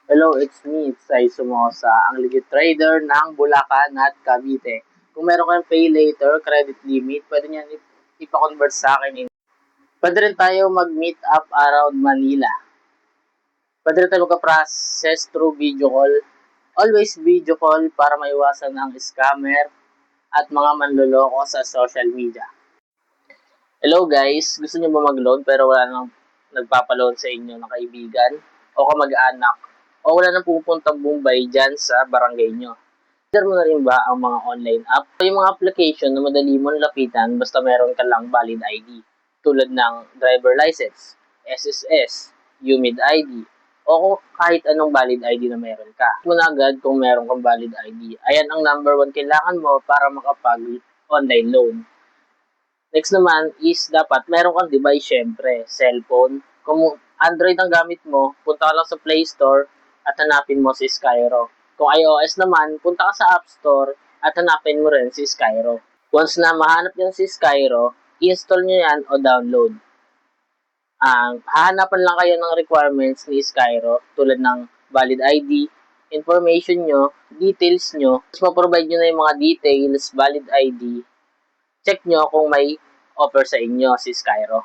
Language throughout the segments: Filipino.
Hello, it's me, it's Sai Sumosa, ang legit trader ng Bulacan at Cavite. Kung meron kayong pay later, credit limit, pwede nyo ipa-convert sa akin. Pwede rin tayo mag-meet up around Manila. Pwede rin tayo magka-process through video call. Always video call para maiwasan ang scammer at mga manloloko sa social media. Hello guys, gusto nyo ba mag-loan pero wala nang nagpapaloan sa inyo na kaibigan o kamag-anak o wala nang pupuntang Bombay dyan sa barangay nyo? Consider mo na rin ba ang mga online app o yung mga application na madali mo lapitan basta meron ka lang valid ID tulad ng driver license, SSS, UMID ID o kahit anong valid ID na meron ka. Muna agad kung meron kang valid ID. Ayan ang number 1 kailangan mo para makapag-online loan. Next naman is dapat meron kang device syempre, cellphone. Kung Android ang gamit mo, punta ka lang sa Play Store at hanapin mo si Skyro. Kung iOS naman, punta ka sa App Store at hanapin mo rin si Skyro. Once na mahanap niyo si Skyro, i-install niyo yan o download. Hahanapan lang kayo ng requirements ni Skyro tulad ng valid ID, information nyo, details nyo. Tapos ma-provide nyo na yung mga details, valid ID, check nyo kung may offer sa inyo si Skyro.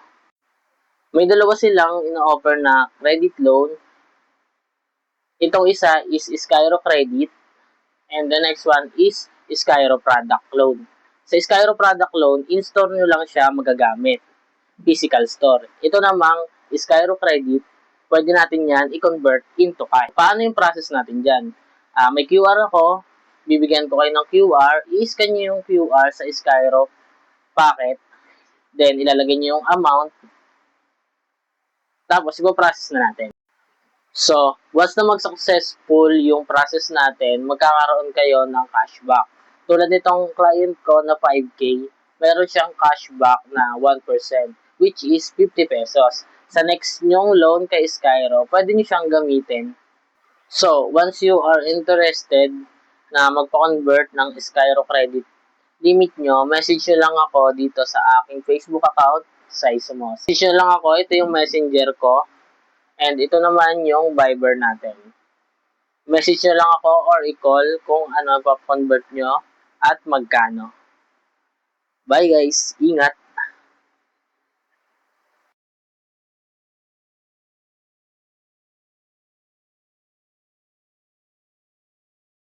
May dalawa silang ino-offer na credit loan. Itong isa is Skyro Credit and the next one is Skyro Product Loan. Sa Skyro Product Loan, in-store nyo lang siya magagamit. Physical store. Ito namang Skyro Credit, pwede natin yan i-convert into cash. Paano yung process natin dyan? May QR ako, bibigyan ko kayo ng QR, i-scan nyo yung QR sa Skyro packet, then ilalagay nyo yung amount, tapos ipo-process na natin. So, once na mag-successful yung process natin, magkakaroon kayo ng cashback. Tulad nitong client ko na 5K, meron siyang cashback na 1%, which is 50 pesos. Sa next nyong loan kay Skyro, pwede nyo siyang gamitin. So, once you are interested na magpa-convert ng Skyro Credit limit nyo, message nyo lang ako dito sa aking Facebook account, Sai Sumos. Message nyo lang ako, ito yung messenger ko, and ito naman yung Viber natin. Message nyo lang ako or i-call kung ano pa-convert nyo at magkano. Bye guys, ingat!